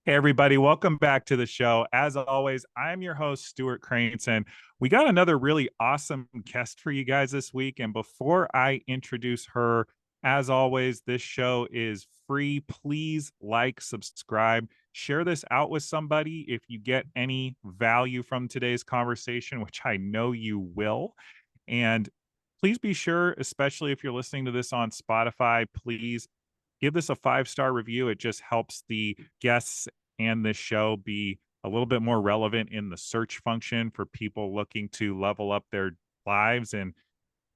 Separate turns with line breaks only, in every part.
Hey, everybody, welcome back to the show. As always, I'm your host, Stewart Kraintz, and we got another really awesome guest for you guys this week. And before I introduce her, as always, this show is free. Please like, subscribe, share this out with somebody if you get any value from today's conversation, which I know you will. And please be sure, especially if you're listening to this on Spotify, please give this a 5-star review. It just helps the guests and this show be a little bit more relevant in the search function for people looking to level up their lives and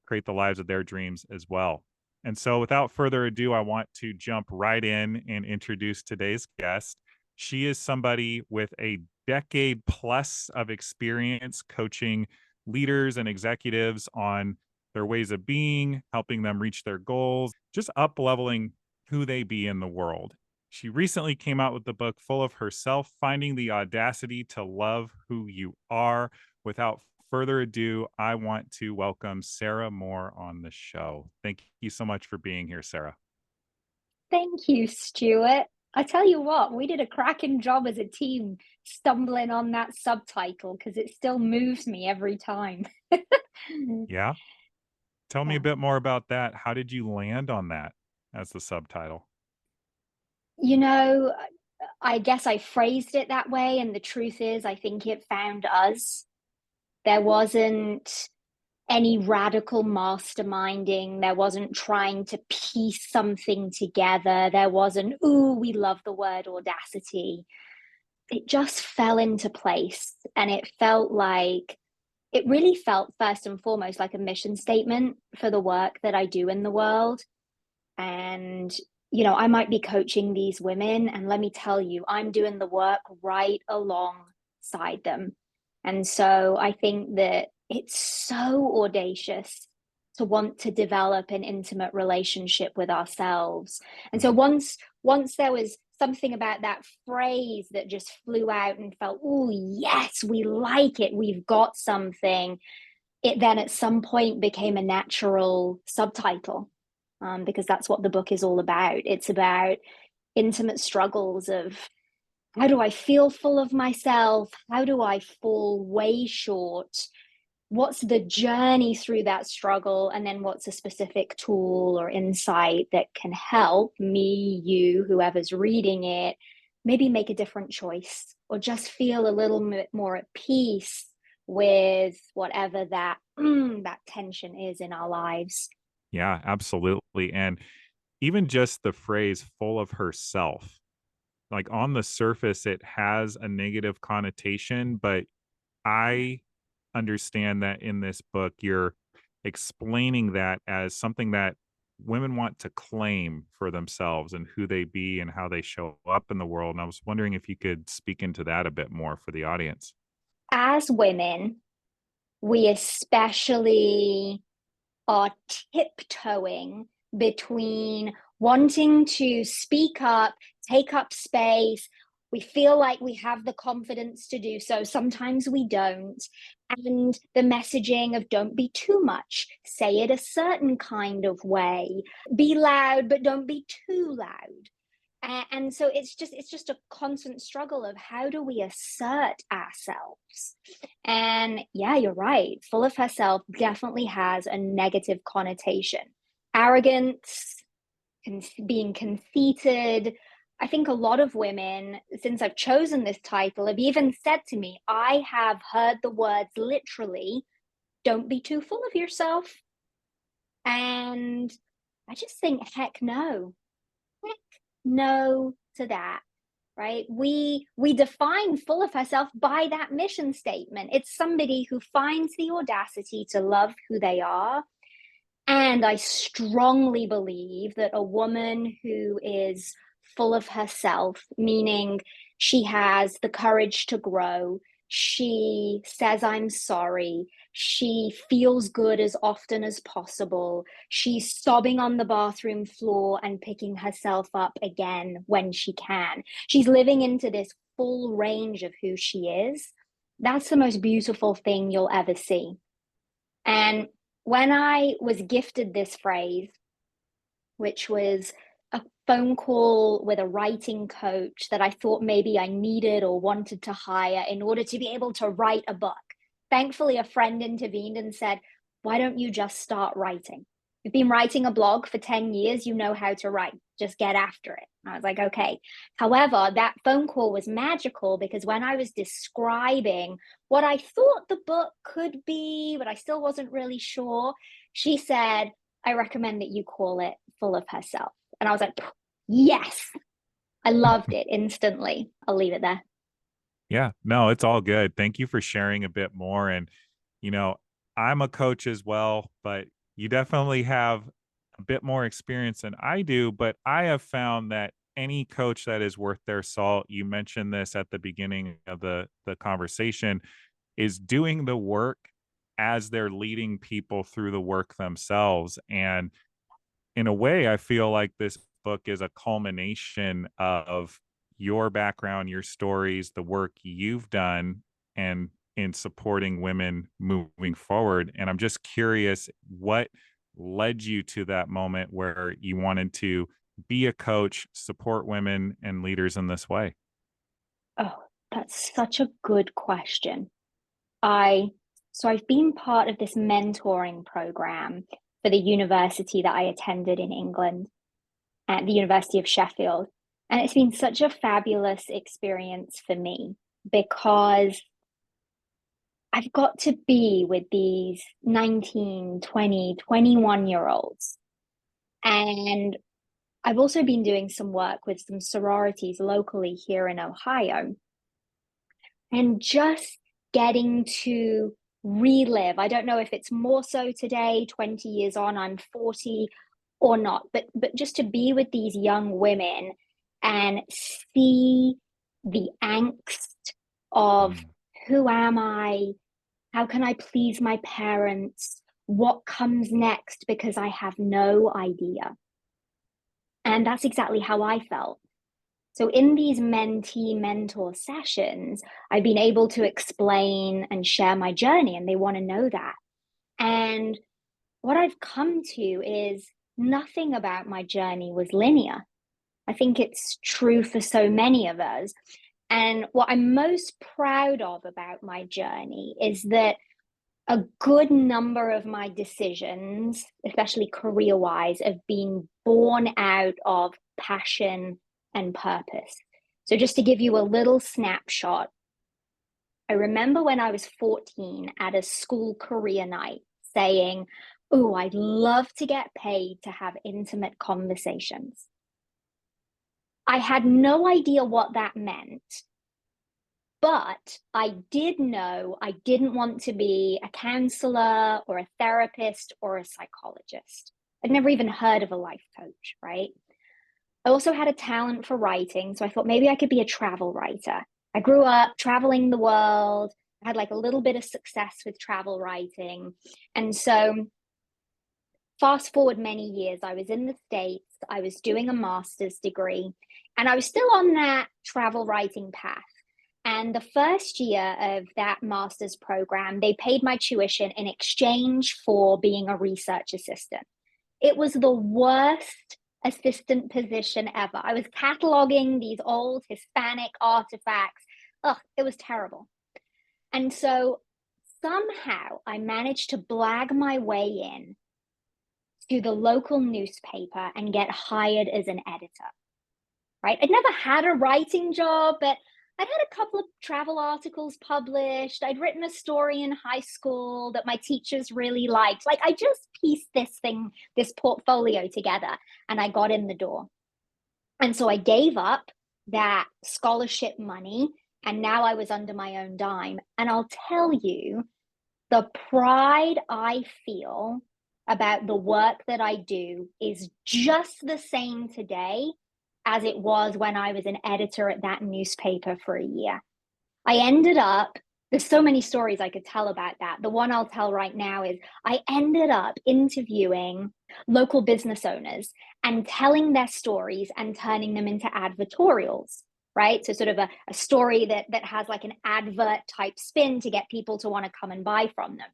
create the lives of their dreams as well. And so, without further ado, I want to jump right in and introduce today's guest. She is somebody with a decade plus of experience coaching leaders and executives on their ways of being, helping them reach their goals, just up leveling who they be in the world. She recently came out with the book Full of Herself, Finding the Audacity to Love Who You Are. Without further ado, I want to welcome Sarah Moore on the show. Thank you so much for being here, Sarah.
Thank you, Stuart. I tell you what, we did a cracking job as a team stumbling on that subtitle because it still moves me every time.
Yeah. Tell me a
Yeah.
bit more about that. How did you land on that as the subtitle?
You know, I guess I phrased it that way, and the truth is, I think it found us. There wasn't any radical masterminding. There wasn't trying to piece something together. There wasn't, ooh, we love the word audacity. It just fell into place, and it really felt first and foremost like a mission statement for the work that I do in the world. And, I might be coaching these women, and let me tell you, I'm doing the work right alongside them. And so I think that it's so audacious to want to develop an intimate relationship with ourselves. And so
Mhm.
once there was something about that phrase that just flew out and felt, oh yes, we like it, we've got something. It then at some point became a natural subtitle, because that's what the book is all about. It's about intimate struggles of, how do I feel full of myself? How do I fall way short? What's the journey through that struggle? And then what's a specific tool or insight that can help me, you, whoever's reading it, maybe make a different choice or just feel a little bit more at peace with whatever that tension is in our lives.
Yeah, absolutely. And even just the phrase full of herself, like on the surface, it has a negative connotation, but I understand that in this book, you're explaining that as something that women want to claim for themselves and who they be and how they show up in the world. And I was wondering if you could speak into that a bit more for the audience.
As women, we especially are tiptoeing between wanting to speak up, take up space. We feel like we have the confidence to do so. Sometimes we don't. And the messaging of don't be too much, say it a certain kind of way, be loud, but don't be too loud. And so it's just a constant struggle of how do we assert ourselves. And yeah, you're right, full of herself definitely has a negative connotation. Arrogance, being conceited. I think a lot of women, since I've chosen this title, have even said to me, I have heard the words literally, don't be too full of yourself. And I just think, heck no, no to that. Right, we define full of herself by that mission statement. It's somebody who finds the audacity to love who they are. And I strongly believe that a woman who is full of herself, meaning she has the courage to grow, she says, I'm sorry, she feels good as often as possible, she's sobbing on the bathroom floor and picking herself up again when she can. She's living into this full range of who she is. That's the most beautiful thing you'll ever see. And when I was gifted this phrase, which was a phone call with a writing coach that I thought maybe I needed or wanted to hire in order to be able to write a book. Thankfully, a friend intervened and said, why don't you just start writing? You've been writing a blog for 10 years, you know how to write, just get after it. And I was like, okay. However, that phone call was magical because when I was describing what I thought the book could be, but I still wasn't really sure, she said, I recommend that you call it Full of Herself. And I was like, yes, I loved it instantly. I'll leave it there.
Yeah, no, it's all good. Thank you for sharing a bit more. And, you know, I'm a coach as well, but you definitely have a bit more experience than I do. But I have found that any coach that is worth their salt, you mentioned this at the beginning of the conversation, is doing the work as they're leading people through the work themselves. And in a way, I feel like this book is a culmination of your background, your stories, the work you've done, and in supporting women moving forward. And I'm just curious what led you to that moment where you wanted to be a coach, support women and leaders in this way?
Oh, that's such a good question. I've been part of this mentoring program for the university that I attended in England at the University of Sheffield. And it's been such a fabulous experience for me because I've got to be with these 19, 20, 21-year olds. And I've also been doing some work with some sororities locally here in Ohio and just getting to relive. I don't know if it's more so today, 20 years on, I'm 40 or not, but just to be with these young women and see the angst of
Mm.
who am I? How can I please my parents? What comes next? Because I have no idea. And that's exactly how I felt. So, in these mentee mentor sessions, I've been able to explain and share my journey, and they want to know that. And what I've come to is nothing about my journey was linear. I think it's true for so many of us. And what I'm most proud of about my journey is that a good number of my decisions, especially career wise, have been born out of passion and purpose. So, just to give you a little snapshot, I remember when I was 14 at a school career night saying, oh, I'd love to get paid to have intimate conversations. I had no idea what that meant, but I did know I didn't want to be a counselor or a therapist or a psychologist. I'd never even heard of a life coach, right? I also had a talent for writing, so I thought maybe I could be a travel writer. I grew up traveling the world. I had like a little bit of success with travel writing. And so fast forward many years, I was in the States, I was doing a master's degree, and I was still on that travel writing path. And the first year of that master's program, they paid my tuition in exchange for being a research assistant. It was the worst assistant position ever. I was cataloging these old Hispanic artifacts. Ugh, it was terrible. And so somehow I managed to blag my way in to the local newspaper and get hired as an editor, right? I'd never had a writing job, but I'd had a couple of travel articles published. I'd written a story in high school that my teachers really liked. Like I just pieced this portfolio together, and I got in the door. And so I gave up that scholarship money, and now I was under my own dime. And I'll tell you, the pride I feel about the work that I do is just the same today as it was when I was an editor at that newspaper for a year. I ended up, there's so many stories I could tell about that. The one I'll tell right now is I ended up interviewing local business owners and telling their stories and turning them into advertorials, right? So sort of a story that has like an advert type spin to get people to want to come and buy from them.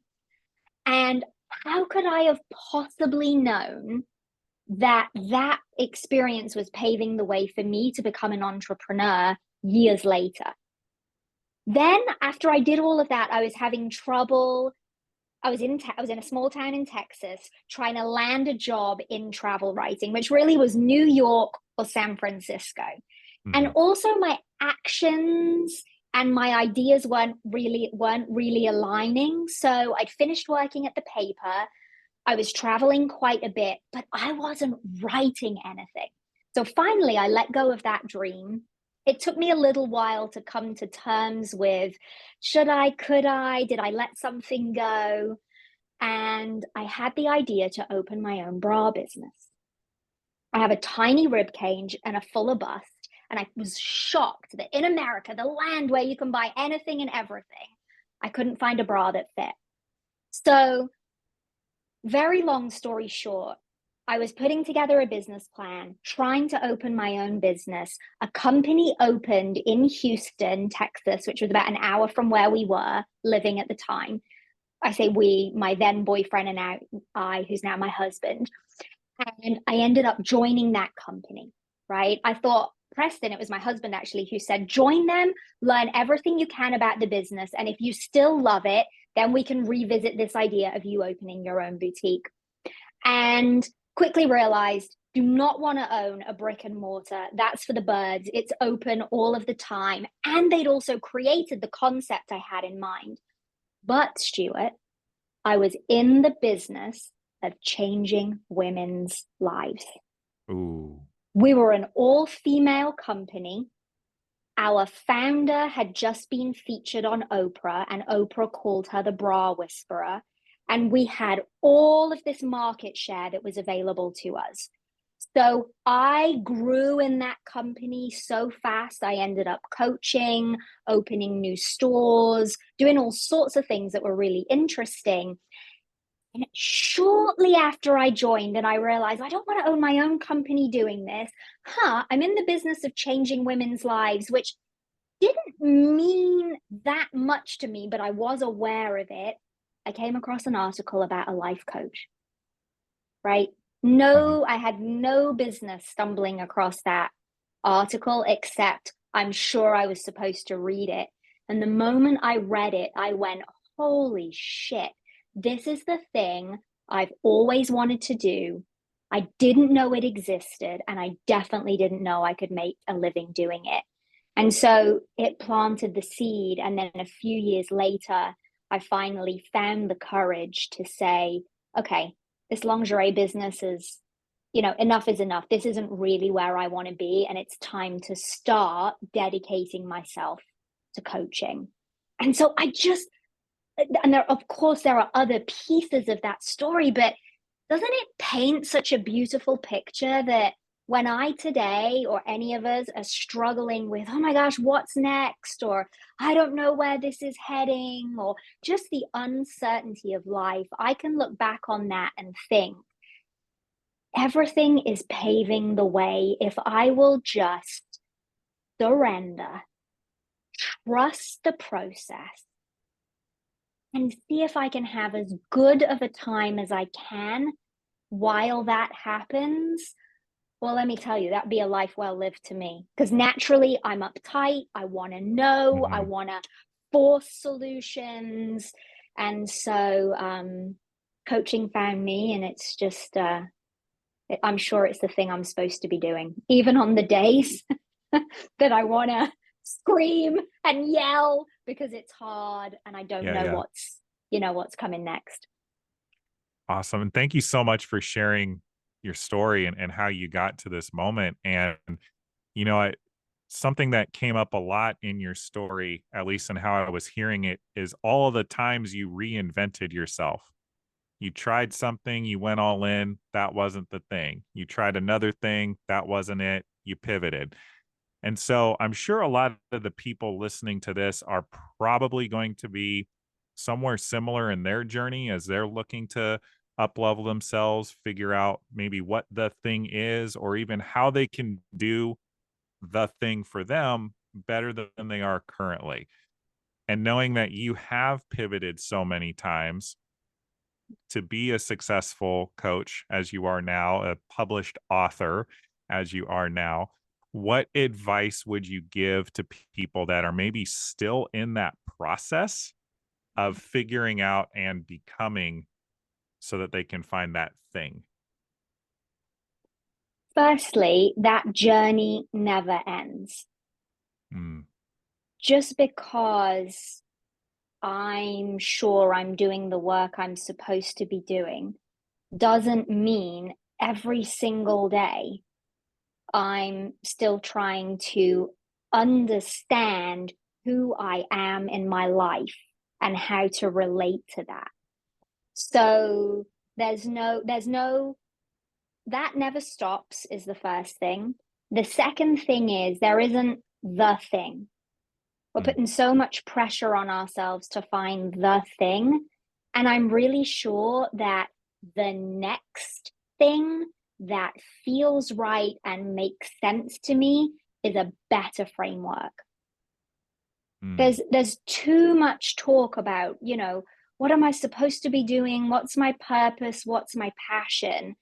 And how could I have possibly known that experience was paving the way for me to become an entrepreneur years later. Then after I did all of that, I was having trouble. I was in a small town in Texas trying to land a job in travel writing, which really was New York or San Francisco. And also my actions and my ideas weren't really aligning. So I'd finished working at the paper. I was traveling quite a bit, but I wasn't writing anything. So finally, I let go of that dream. It took me a little while to come to terms with, should I, could I, did I let something go? And I had the idea to open my own bra business. I have a tiny rib cage and a fuller bust. And I was shocked that in America, the land where you can buy anything and everything, I couldn't find a bra that fit. So, very long story short, I was putting together a business plan, trying to open my own business. A company opened in Houston, Texas, which was about an hour from where we were living at the time. I say we, my then boyfriend and I, who's now my husband. And I ended up joining that company, right? I thought, Preston, it was my husband actually, who said, join them, learn everything you can about the business. And if you still love it, then we can revisit this idea of you opening your own boutique. And quickly realized, do not want to own a brick and mortar. That's for the birds. It's open all of the time. And they'd also created the concept I had in mind. But Stewart, I was in the business of changing women's lives.
Ooh.
We were an all-female company. Our founder had just been featured on Oprah, and Oprah called her the bra whisperer. And we had all of this market share that was available to us. So I grew in that company so fast. I ended up coaching, opening new stores, doing all sorts of things that were really interesting. And shortly after I joined and I realized I don't want to own my own company doing this, I'm in the business of changing women's lives, which didn't mean that much to me, but I was aware of it. I came across an article about a life coach, right? No, I had no business stumbling across that article, except I'm sure I was supposed to read it. And the moment I read it, I went, holy shit, this is the thing I've always wanted to do. I didn't know it existed, and I definitely didn't know I could make a living doing it. And so it planted the seed. And then a few years later, I finally found the courage to say, okay, this lingerie business is, enough is enough. This isn't really where I want to be. And it's time to start dedicating myself to coaching. And so of course, there are other pieces of that story, but doesn't it paint such a beautiful picture that when I today or any of us are struggling with, oh my gosh, what's next? Or I don't know where this is heading, or just the uncertainty of life, I can look back on that and think everything is paving the way if I will just surrender, trust the process, and see if I can have as good of a time as I can while that happens. Well, let me tell you, that'd be a life well lived to me. Because naturally, I'm uptight. I want to know. I want to force solutions. And so coaching found me, and it's just, I'm sure it's the thing I'm supposed to be doing. Even on the days that I want to scream and yell because it's hard and I don't know what's coming next.
Awesome. And thank you so much for sharing your story and how you got to this moment. And, something that came up a lot in your story, at least in how I was hearing it, is all the times you reinvented yourself. You tried something, you went all in, that wasn't the thing. You tried another thing, that wasn't it, you pivoted. And so I'm sure a lot of the people listening to this are probably going to be somewhere similar in their journey as they're looking to up level themselves, figure out maybe what the thing is, or even how they can do the thing for them better than they are currently. And knowing that you have pivoted so many times, to be a successful coach as you are now, a published author as you are now, what advice would you give to people that are maybe still in that process of figuring out and becoming so that they can find that thing?
Firstly, that journey never ends.
Mm,
Just because I'm sure I'm doing the work I'm supposed to be doing doesn't mean every single day I'm still trying to understand who I am in my life and how to relate to that. So that never stops is the first thing. The second thing is there isn't the thing. We're
mm,
putting so much pressure on ourselves to find the thing. And I'm really sure that the next thing that feels right and makes sense to me is a better framework.
mm.
There's too much talk about, what am I supposed to be doing? What's my purpose? What's my passion?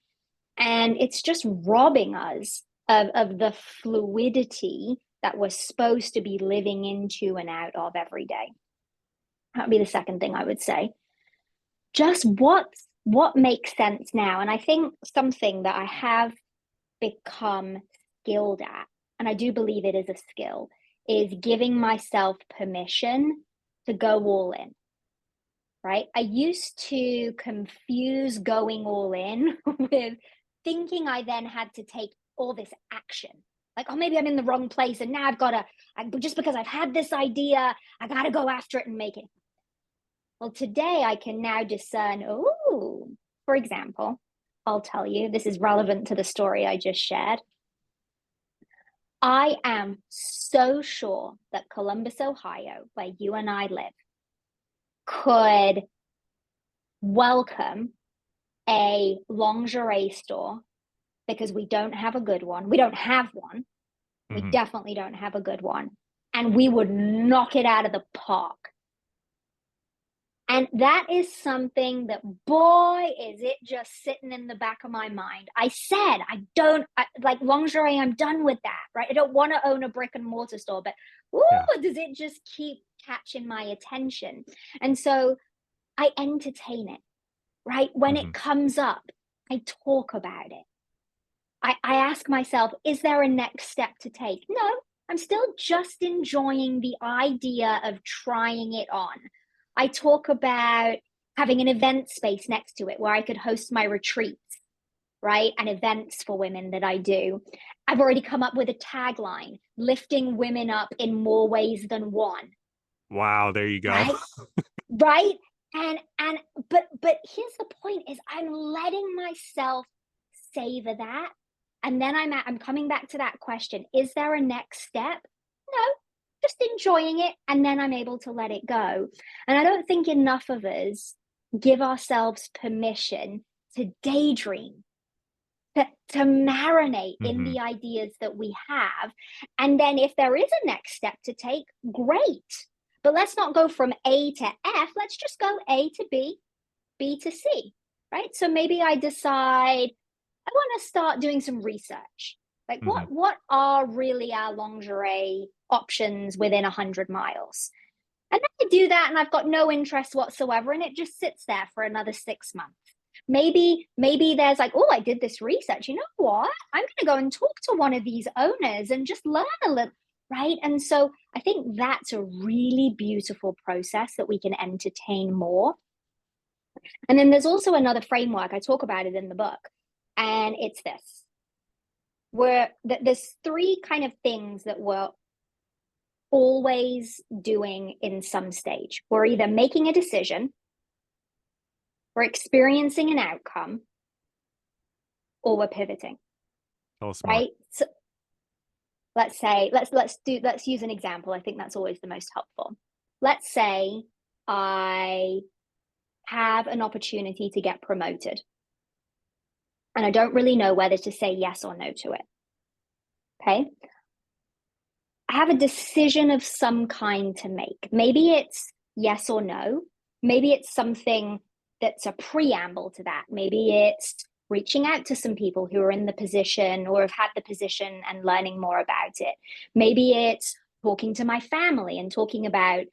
And it's just robbing us of the fluidity that we're supposed to be living into and out of every day. That'd be the second thing I would say. Just what makes sense now. And I think something that I have become skilled at, and I do believe it is a skill, is giving myself permission to go all in. Right? I used to confuse going all in with thinking I then had to take all this action. Like, oh, maybe I'm in the wrong place and now just because I've had this idea, I got to go after it and make it. Well, today I can now discern, oh, for example, I'll tell you, this is relevant to the story I just shared. I am so sure that Columbus, Ohio, where you and I live, could welcome a lingerie store because we don't have a good one. We don't have one. We
Mm-hmm.
definitely don't have a good one. And we would knock it out of the park. And that is something that, boy, is it just sitting in the back of my mind. I said, like lingerie, I'm done with that, right? I don't want to own a brick and mortar store, but does it just keep catching my attention? And so I entertain it, right? When
Mm-hmm.
it comes up, I talk about it. I ask myself, is there a next step to take? No, I'm still just enjoying the idea of trying it on. I talk about having an event space next to it where I could host my retreats, right? And events for women that I do. I've already come up with a tagline, lifting women up in more ways than one.
Wow, there you go.
Right? Right? But here's the point is I'm letting myself savor that. And then I'm coming back to that question. Is there a next step? No, just enjoying it. And then I'm able to let it go. And I don't think enough of us give ourselves permission to daydream, to marinate in the ideas that we have. And then if there is a next step to take, great. But let's not go from A to F. Let's just go A to B, B to C, right? So maybe I decide I want to start doing some research. Like what are really our lingerie options within 100 miles? And then I do that and I've got no interest whatsoever and it just sits there for another 6 months. Maybe there's like, oh, I did this research. You know what? I'm going to go and talk to one of these owners and just learn a little, right? And so I think that's a really beautiful process that we can entertain more. And then there's also another framework. I talk about it in the book. And it's this, where there's three kind of things that we're always doing in some stage. We're either making a decision, we're experiencing an outcome, or we're pivoting.
Tell us more.
Right? So let's say, let's use an example. I think that's always the most helpful. Let's say I have an opportunity to get promoted. And I don't really know whether to say yes or no to it. Okay. I have a decision of some kind to make. Maybe it's yes or no. Maybe it's something that's a preamble to that. Maybe it's reaching out to some people who are in the position or have had the position and learning more about it. Maybe it's talking to my family and talking about,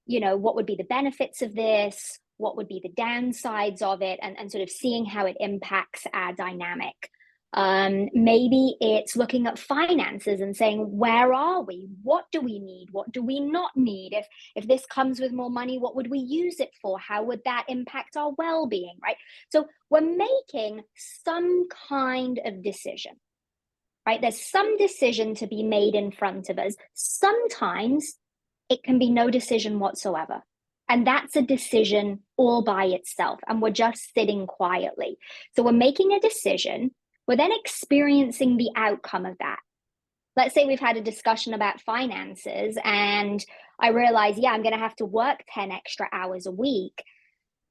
what would be the benefits of this, what would be the downsides of it, and sort of seeing how it impacts our dynamic. Maybe it's looking at finances and saying, where are we? What do we need? What do we not need? If this comes with more money, what would we use it for? How would that impact our well-being, right? So we're making some kind of decision, right? There's some decision to be made in front of us. Sometimes it can be no decision whatsoever. And that's a decision all by itself. And we're just sitting quietly. So we're making a decision. We're then experiencing the outcome of that. Let's say we've had a discussion about finances and I realize, I'm going to have to work 10 extra hours a week.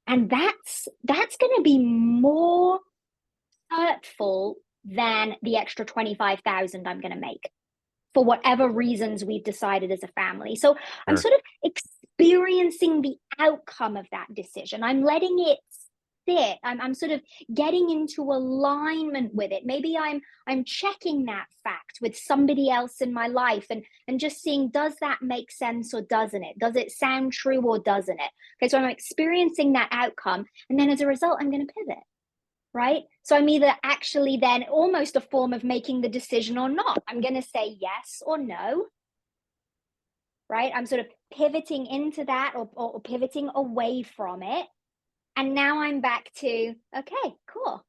And that's going to be more hurtful than the extra 25,000 I'm going to make for whatever reasons we've decided as a family. So I'm sort of experiencing the outcome of that decision. I'm letting it sit. I'm sort of getting into alignment with it. Maybe I'm checking that fact with somebody else in my life and just seeing, does that make sense or doesn't it? Does it sound true or doesn't it? Okay, so I'm experiencing that outcome. And then as a result, I'm going to pivot. Right? So I'm either actually then almost a form of making the decision or not. I'm going to say yes or no. Right? I'm sort of pivoting into that or pivoting away from it. And now I'm back to, okay, cool.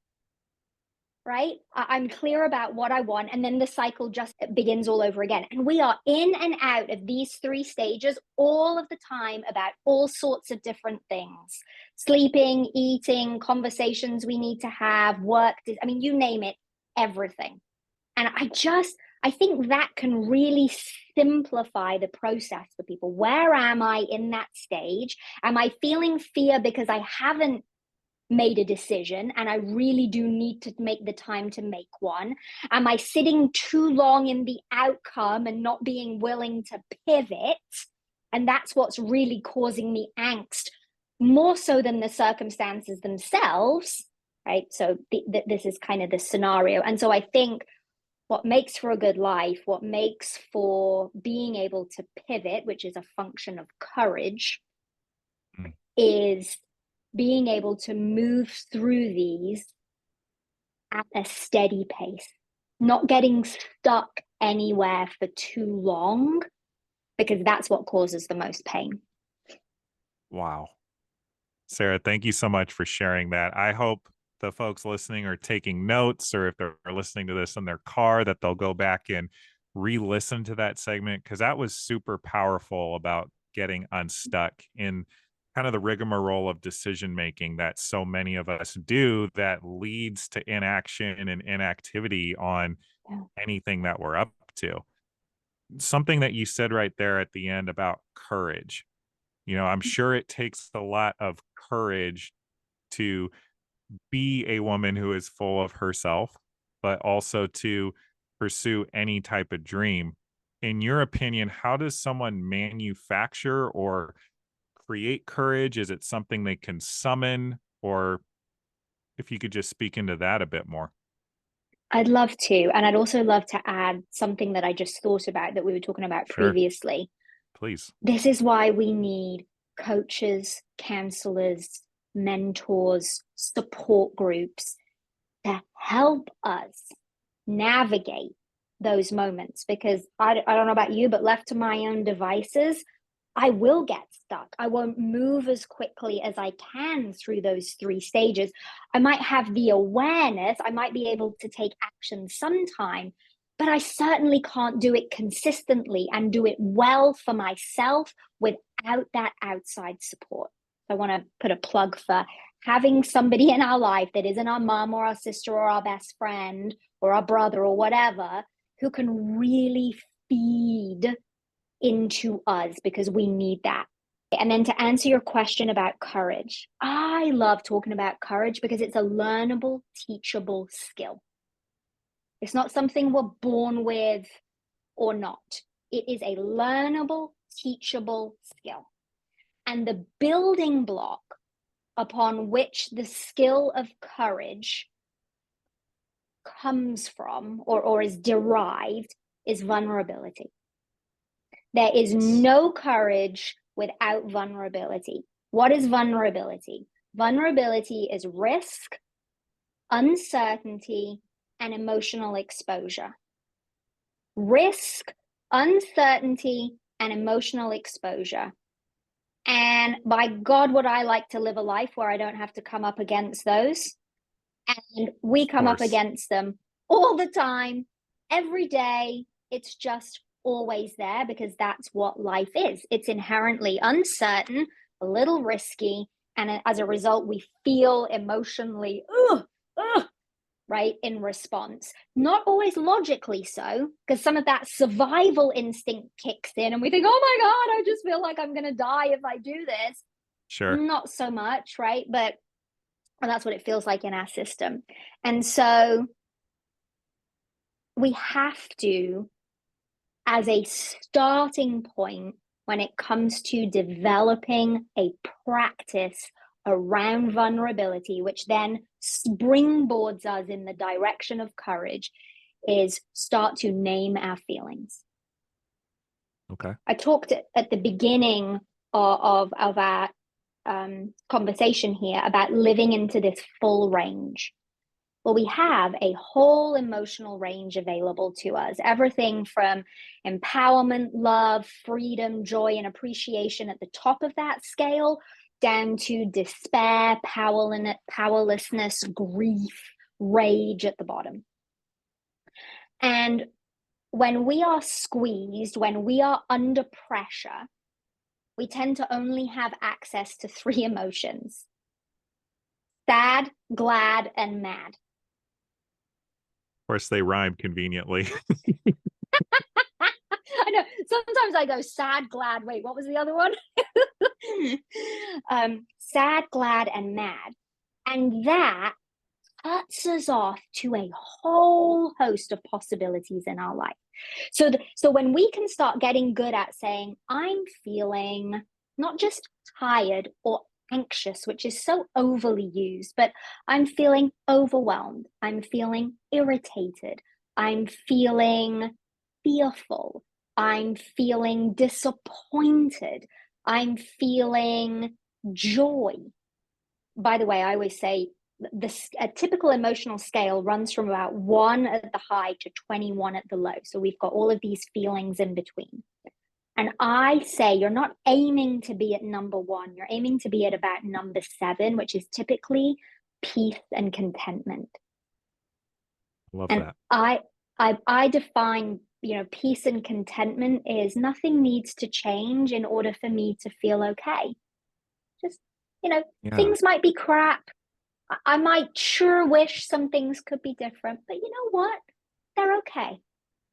Right? I'm clear about what I want. And then the cycle just begins all over again. And we are in and out of these 3 stages all of the time about all sorts of different things. Sleeping, eating, conversations we need to have, work, you name it, everything. And I think that can really simplify the process for people. Where am I in that stage? Am I feeling fear because I haven't made a decision and I really do need to make the time to make one? Am I sitting too long in the outcome and not being willing to pivot? And that's what's really causing me angst, more so than the circumstances themselves, right? So this is kind of the scenario. And so I think what makes for a good life, what makes for being able to pivot, which is a function of courage, is being able to move through these at a steady pace, not getting stuck anywhere for too long, because that's what causes the most pain.
Wow. Sarah, thank you so much for sharing that. I hope the folks listening are taking notes, or if they're listening to this in their car, that they'll go back and re-listen to that segment, because that was super powerful about getting unstuck in kind of the rigmarole of decision making that so many of us do, that leads to inaction and inactivity on anything that we're up to. Something that you said right there at the end about courage. I'm sure it takes a lot of courage to be a woman who is full of herself, but also to pursue any type of dream. In your opinion, how does someone manufacture or create courage? Is it something they can summon? Or if you could just speak into that a bit more.
I'd love to. And I'd also love to add something that I just thought about that we were talking about previously.
Please.
This is why we need coaches, counselors, mentors, support groups to help us navigate those moments. Because I don't know about you, but left to my own devices, I will get stuck. I won't move as quickly as I can through those 3 stages. I might have the awareness, I might be able to take action sometime, but I certainly can't do it consistently and do it well for myself without that outside support. I want to put a plug for having somebody in our life that isn't our mom or our sister or our best friend or our brother or whatever, who can really feed into us, because we need that. And then to answer your question about courage, I love talking about courage because it's a learnable, teachable skill. It's not something we're born with or not. It is a learnable, teachable skill. And the building block upon which the skill of courage comes from or is derived is vulnerability. There is no courage without vulnerability. What is vulnerability? Vulnerability is risk, uncertainty, and emotional exposure. Risk, uncertainty, and emotional exposure. And by God, would I like to live a life where I don't have to come up against those? And we come up against them all the time, every day. It's just always there because that's what life is. It's inherently uncertain, a little risky, and as a result, we feel emotionally, right, in response. Not always logically so, because some of that survival instinct kicks in and we think, oh my God, I just feel like I'm going to die if I do this.
Sure.
Not so much, right? But that's what it feels like in our system. And so we have to, as a starting point, when it comes to developing a practice around vulnerability, which then springboards us in the direction of courage, is start to name our feelings.
Okay.
I talked at the beginning of our conversation here about living into this full range. Well, we have a whole emotional range available to us, everything from empowerment, love, freedom, joy, and appreciation at the top of that scale, down to despair, powerlessness, grief, rage at the bottom. And when we are squeezed, when we are under pressure, we tend to only have access to 3 emotions: sad, glad, and mad.
Of course, they rhyme conveniently.
I know. Sometimes I go sad, glad. Wait, what was the other one? Sad, glad, and mad. And that cuts us off to a whole host of possibilities in our life. So when we can start getting good at saying, I'm feeling not just tired or anxious, which is so overly used, but I'm feeling overwhelmed, I'm feeling irritated, I'm feeling fearful, I'm feeling disappointed, I'm feeling joy. By the way, I always say a typical emotional scale runs from about 1 at the high to 21 at the low. So we've got all of these feelings in between. And I say you're not aiming to be at number 1. You're aiming to be at about number 7, which is typically peace and contentment.
Love
and
that.
I define, peace and contentment is nothing needs to change in order for me to feel okay. Just, things might be crap. I might sure wish some things could be different, but you know what? They're okay.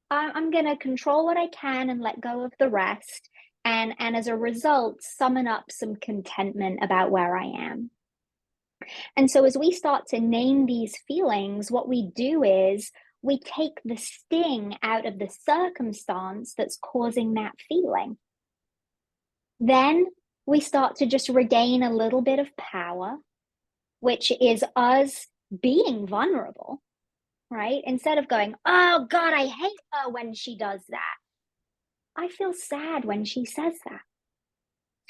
I'm going to control what I can and let go of the rest. And as a result, summon up some contentment about where I am. And so as we start to name these feelings, what we do is we take the sting out of the circumstance that's causing that feeling. Then we start to just regain a little bit of power, which is us being vulnerable. Right? Instead of going, oh God, I hate her when she does that. I feel sad when she says that.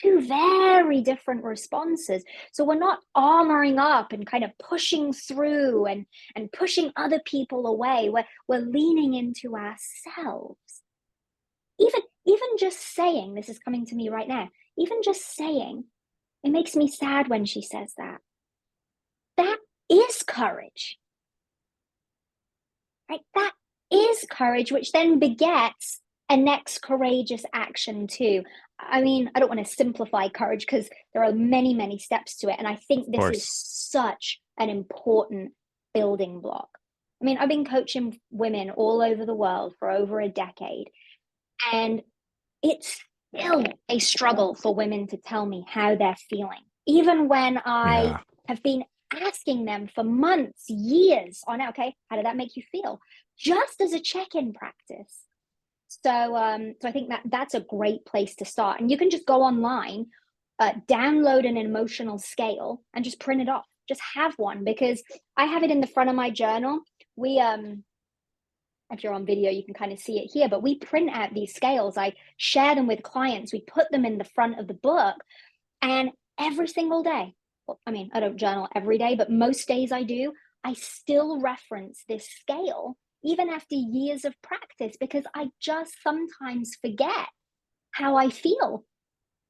2 very different responses. So we're not armoring up and kind of pushing through and pushing other people away. We're leaning into ourselves. Even just saying, this is coming to me right now, even just saying, it makes me sad when she says that. That is courage. Right? That is courage, which then begets a next courageous action too. I mean, I don't want to simplify courage because there are many, many steps to it. And I think this is such an important building block. I mean, I've been coaching women all over the world for over a decade, and it's still a struggle for women to tell me how they're feeling. Even when I have been asking them for months, years on, okay, how did that make you feel? Just as a check-in practice. So I think that's a great place to start. And you can just go online download an emotional scale and just print it off. Just have one, because I have it in the front of my journal. We if you're on video, you can kind of see it here, but we print out these scales. I share them with clients. We put them in the front of the book, and every single day, well, I mean, I don't journal every day, but most days I do, I still reference this scale, even after years of practice, because I just sometimes forget how I feel.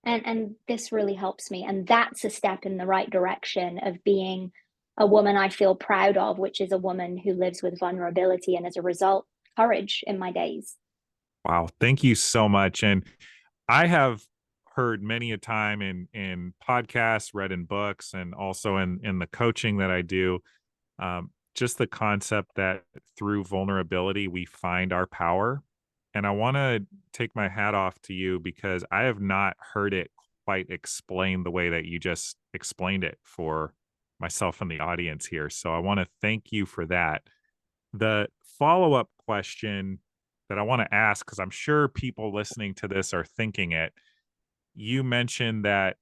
And this really helps me. And that's a step in the right direction of being a woman I feel proud of, which is a woman who lives with vulnerability and, as a result, courage in my days.
Wow. Thank you so much. And I have heard many a time in podcasts, read in books, and also in the coaching that I do, just the concept that through vulnerability we find our power. And I want to take my hat off to you, because I have not heard it quite explained the way that you just explained it for myself and the audience here. So I want to thank you for that. The follow-up question that I want to ask, because I'm sure people listening to this are thinking it, you mentioned that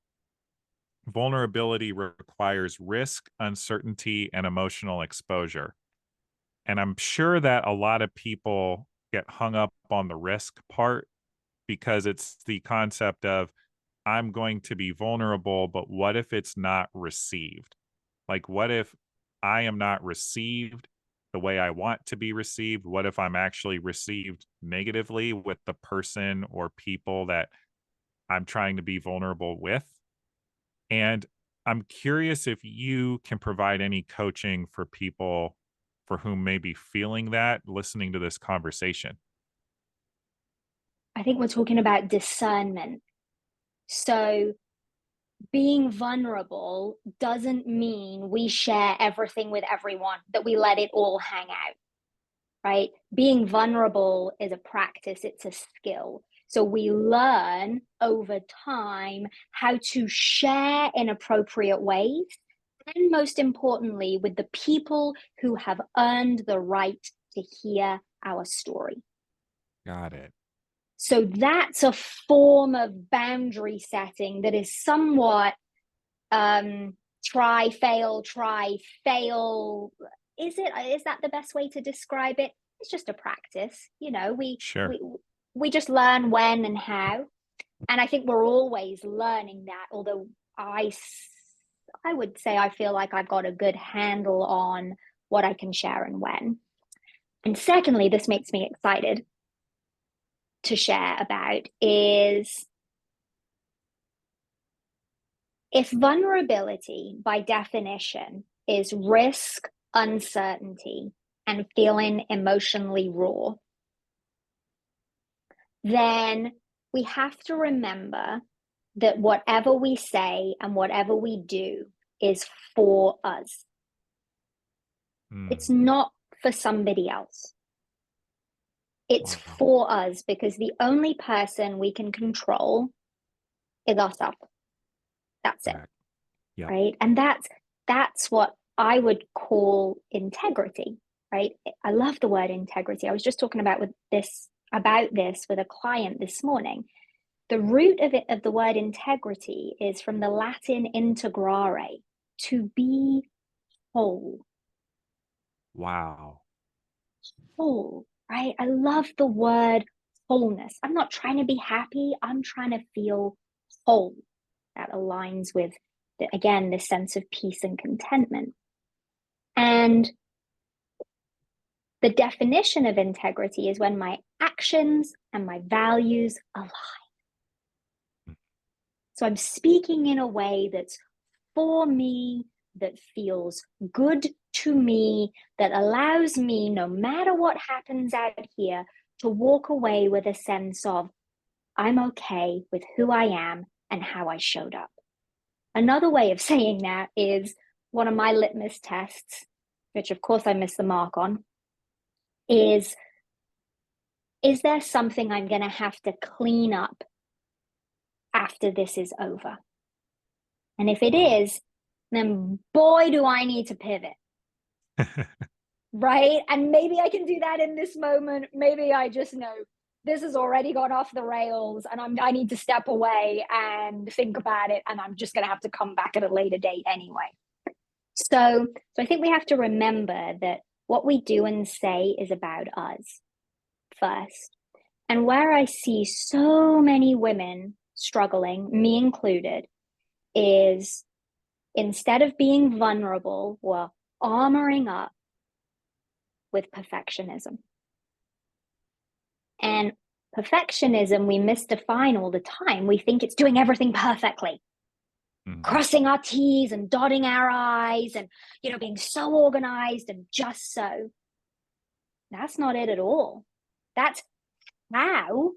vulnerability requires risk, uncertainty, and emotional exposure. And I'm sure that a lot of people get hung up on the risk part, because it's the concept of, I'm going to be vulnerable, but what if it's not received? Like, what if I am not received the way I want to be received? What if I'm actually received negatively with the person or people that I'm trying to be vulnerable with? And I'm curious if you can provide any coaching for people for whom may be feeling that, listening to this conversation.
I think we're talking about discernment. So being vulnerable doesn't mean we share everything with everyone, that we let it all hang out, right? Being vulnerable is a practice, it's a skill. So we learn over time how to share in appropriate ways, and most importantly, with the people who have earned the right to hear our story.
Got it.
So that's a form of boundary setting that is somewhat try, fail, try, fail. Is that the best way to describe it? It's just a practice.
Sure.
We just learn when and how. And I think we're always learning that, although I would say I feel like I've got a good handle on what I can share and when. And secondly, this makes me excited to share about is, if vulnerability by definition is risk, uncertainty, and feeling emotionally raw, then we have to remember that whatever we say and whatever we do is for us. It's not for somebody else. It's for us, because the only person we can control is ourselves. That's it.
Yep.
Right? And that's what I would call integrity, right? I love the word integrity. I was just talking about this with a client this morning. The root of the word integrity is from the Latin integrare, to be whole.
Wow.
Whole, right? I love the word wholeness. I'm not trying to be happy. I'm trying to feel whole. That aligns with, again, this sense of peace and contentment. And the definition of integrity is when my actions and my values align. So I'm speaking in a way that's for me, that feels good to me, that allows me, no matter what happens out here, to walk away with a sense of, I'm okay with who I am and how I showed up. Another way of saying that is one of my litmus tests, which of course I missed the mark on, is there something I'm going to have to clean up after this is over? And if it is, then boy, do I need to pivot. Right? And maybe I can do that in this moment. Maybe I just know this has already gone off the rails and I need to step away and think about it. And I'm just going to have to come back at a later date anyway. So I think we have to remember that what we do and say is about us first. And where I see so many women struggling, me included, is instead of being vulnerable, we're armoring up with perfectionism. And perfectionism, we misdefine all the time. We think it's doing everything perfectly, crossing our T's and dotting our I's and, being so organized and just so. That's not it at all. That's how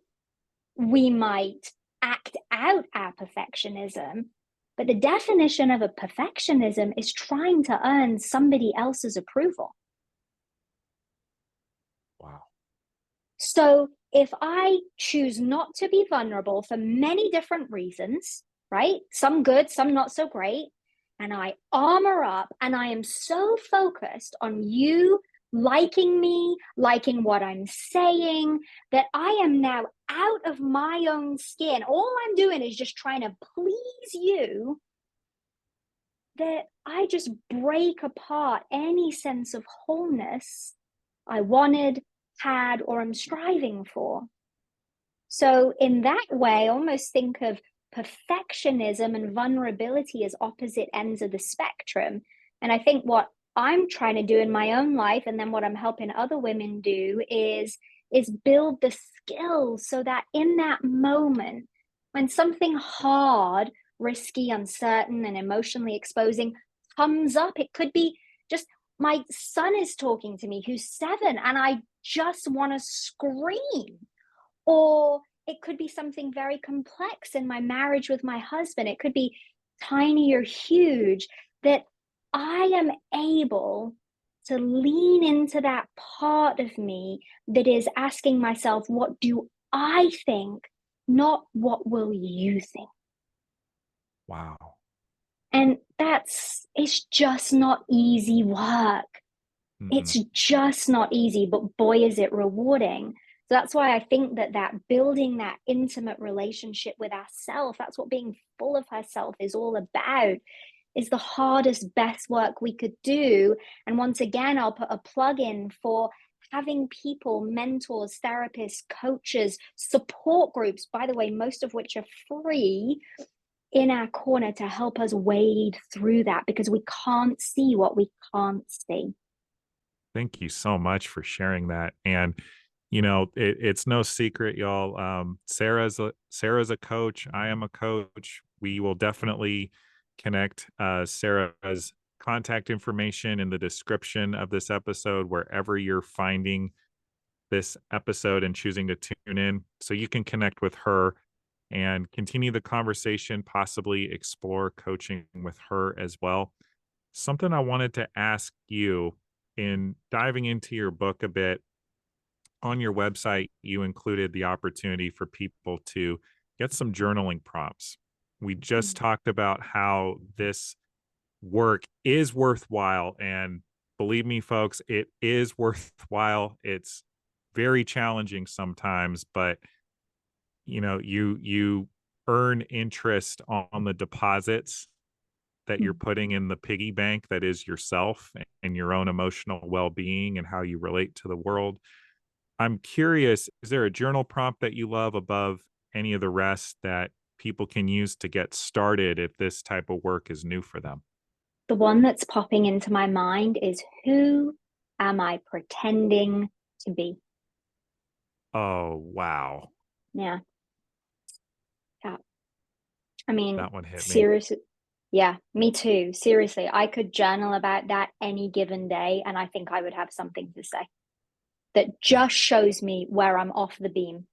we might act out our perfectionism. But the definition of a perfectionism is trying to earn somebody else's approval.
Wow.
So if I choose not to be vulnerable for many different reasons, right? Some good, some not so great, and I armor up and I am so focused on you liking me, liking what I'm saying, that I am now out of my own skin. All I'm doing is just trying to please you, that I just break apart any sense of wholeness I wanted, had, or am striving for. So in that way, almost think of perfectionism and vulnerability as opposite ends of the spectrum. And I think what I'm trying to do in my own life, and then what I'm helping other women do, is build the skills so that in that moment, when something hard, risky, uncertain, and emotionally exposing comes up, it could be just my son is talking to me who's 7 and I just want to scream. Or it could be something very complex in my marriage with my husband. It could be tiny or huge, that I am able to lean into that part of me that is asking myself, what do I think, not what will you think?
Wow.
And it's just not easy work. It's just not easy, but boy, is it rewarding. So that's why I think that building that intimate relationship with ourselves, that's what being full of herself is all about, is the hardest, best work we could do. And once again, I'll put a plug in for having people, mentors, therapists, coaches, support groups, by the way, most of which are free, in our corner to help us wade through that, because we can't see what we can't see.
Thank you so much for sharing that. And it's no secret, y'all. Sarah's a coach. I am a coach. We will definitely connect Sarah's contact information in the description of this episode, wherever you're finding this episode and choosing to tune in, so you can connect with her and continue the conversation, possibly explore coaching with her as well. Something I wanted to ask you, in diving into your book a bit, on your website, you included the opportunity for people to get some journaling prompts. We just talked about how this work is worthwhile. And believe me, folks, it is worthwhile. It's very challenging sometimes, but you earn interest on the deposits that you're putting in the piggy bank that is yourself and your own emotional well-being and how you relate to the world. I'm curious, is there a journal prompt that you love above any of the rest that people can use to get started if this type of work is new for them?
The one that's popping into my mind is, who am I pretending to be?
Oh, wow.
Yeah. I mean,
that one hit me.
seriously. Yeah, me too. Seriously, I could journal about that any given day, and I think I would have something to say that just shows me where I'm off the beam.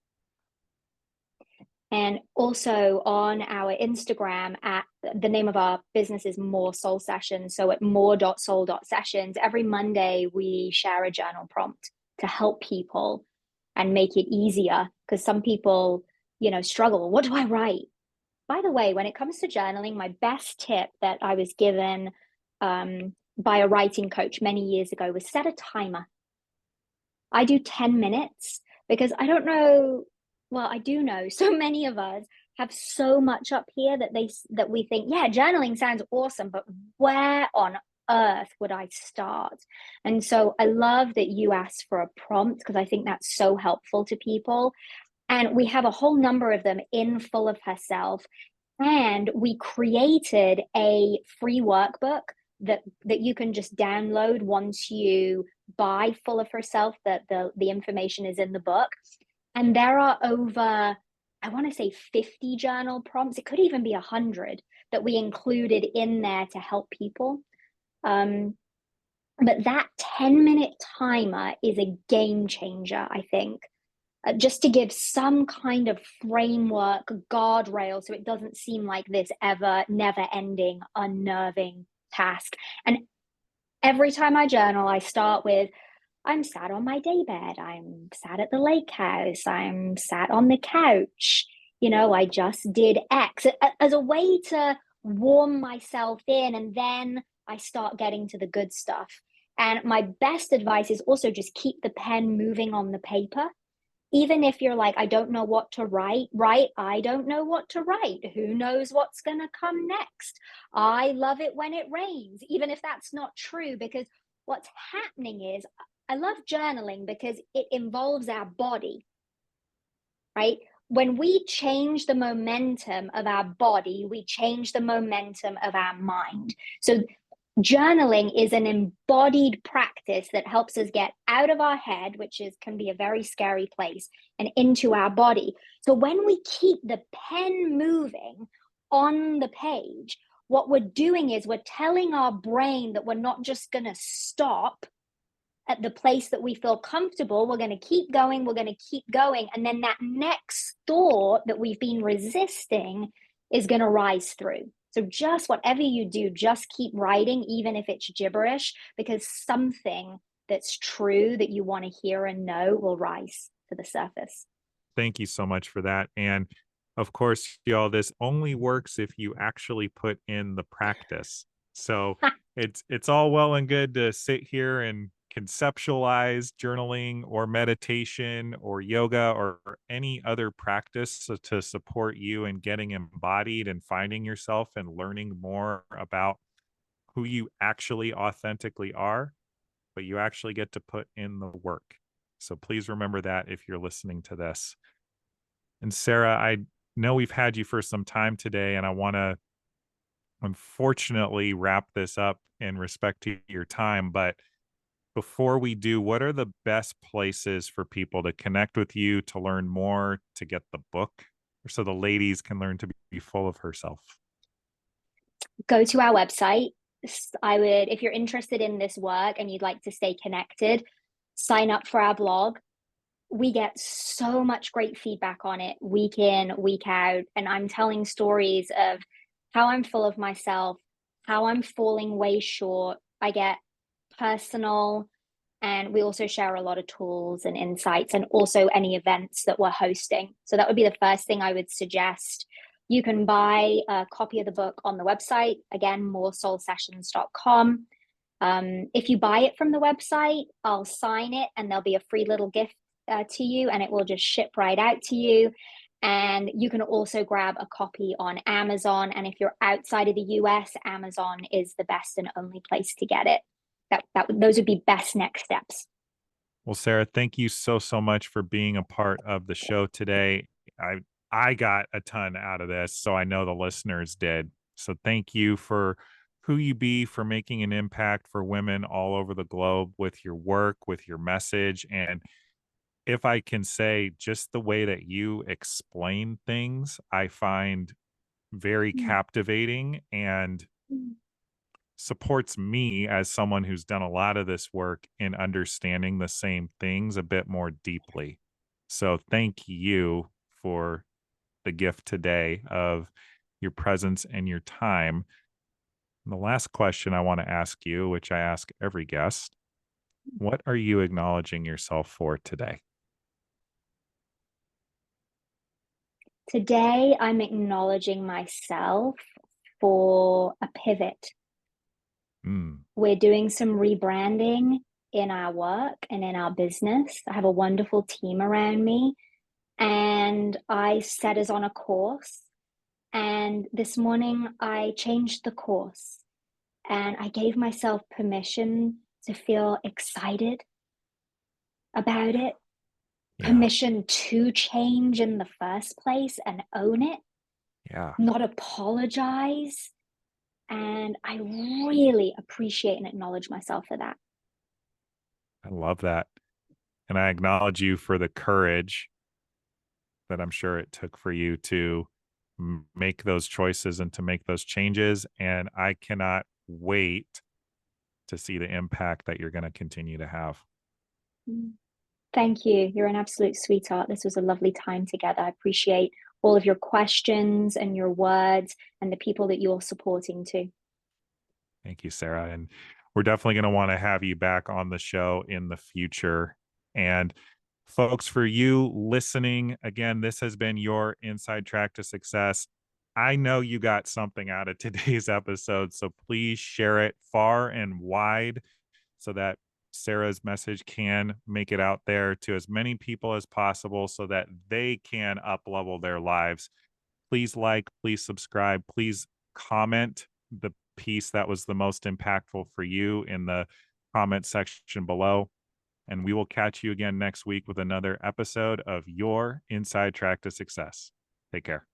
And also on our Instagram, at the name of our business is More Soul Sessions. So at more.soul.sessions, every Monday we share a journal prompt to help people and make it easier, because some people, struggle. What do I write? By the way, when it comes to journaling, my best tip that I was given by a writing coach many years ago was set a timer. I do 10 minutes, because I don't know, well, I do know so many of us have so much up here that we think, yeah, journaling sounds awesome, but where on earth would I start? And so I love that you asked for a prompt, because I think that's so helpful to people. And we have a whole number of them in Full of Herself. And we created a free workbook that you can just download once you buy Full of Herself. The information is in the book. And there are over, I want to say 50 journal prompts. It could even be 100 that we included in there to help people. But that 10-minute timer is a game changer, I think. Just to give some kind of framework, guardrail, so it doesn't seem like this never ending, unnerving task. And every time I journal, I start with, I'm sat on my daybed, I'm sat at the lake house, I'm sat on the couch, I just did X, as a way to warm myself in, and then I start getting to the good stuff. And my best advice is also just keep the pen moving on the paper. Even if you're like, I don't know what to write, I don't know what to write. Who knows what's going to come next? I love it when it rains, even if that's not true, because what's happening is, I love journaling because it involves our body, right? When we change the momentum of our body, we change the momentum of our mind. So journaling is an embodied practice that helps us get out of our head, which can be a very scary place, and into our body. So when we keep the pen moving on the page, what we're doing is we're telling our brain that we're not just going to stop at the place that we feel comfortable. We're going to keep going. We're going to keep going. And then that next thought that we've been resisting is going to rise through. So just whatever you do, just keep writing, even if it's gibberish, because something that's true that you want to hear and know will rise to the surface.
Thank you so much for that. And of course, y'all, this only works if you actually put in the practice. So it's all well and good to sit here and conceptualize journaling or meditation or yoga or any other practice to support you in getting embodied and finding yourself and learning more about who you actually authentically are, but you actually get to put in the work. So please remember that if you're listening to this. And Sarah, I know we've had you for some time today, and I want to unfortunately wrap this up in respect to your time. But before we do, what are the best places for people to connect with you, to learn more, to get the book, so the ladies can learn to be full of herself?
Go to our website. If you're interested in this work and you'd like to stay connected, sign up for our blog. We get so much great feedback on it week in, week out. And I'm telling stories of how I'm full of myself, how I'm falling way short. I get personal, and we also share a lot of tools and insights, and also any events that we're hosting. So that would be the first thing I would suggest. You can buy a copy of the book on the website, again, moresoulsessions.com. If you buy it from the website, I'll sign it and there'll be a free little gift to you, and it will just ship right out to you. And you can also grab a copy on Amazon. And if you're outside of the US, Amazon is the best and only place to get it. Those would be best next steps.
Well, Sarah, thank you so much for being a part of the show today. I got a ton out of this, so I know the listeners did. So thank you for who you be, for making an impact for women all over the globe with your work, with your message. And if I can say, just the way that you explain things, I find very captivating and supports me as someone who's done a lot of this work in understanding the same things a bit more deeply. So thank you for the gift today of your presence and your time. And the last question I want to ask you, which I ask every guest, what are you acknowledging yourself for today?
Today, I'm acknowledging myself for a pivot.
Mm.
We're doing some rebranding in our work and in our business. I have a wonderful team around me, and I set us on a course. And this morning I changed the course and I gave myself permission to feel excited about it, permission to change in the first place and own it, not apologize. And I really appreciate and acknowledge myself for that.
I love that. And I acknowledge you for the courage that I'm sure it took for you to make those choices and to make those changes. And I cannot wait to see the impact that you're going to continue to have.
Thank you. You're an absolute sweetheart. This was a lovely time together. I appreciate all of your questions and your words and the people that you're supporting too.
Thank you, Sarah. And we're definitely going to want to have you back on the show in the future. And folks, for you listening, again, this has been your inside track to success. I know you got something out of today's episode, so please share it far and wide so that Sarah's message can make it out there to as many people as possible so that they can up-level their lives. Please like, please subscribe, please comment the piece that was the most impactful for you in the comment section below. And we will catch you again next week with another episode of Your Inside Track to Success. Take care.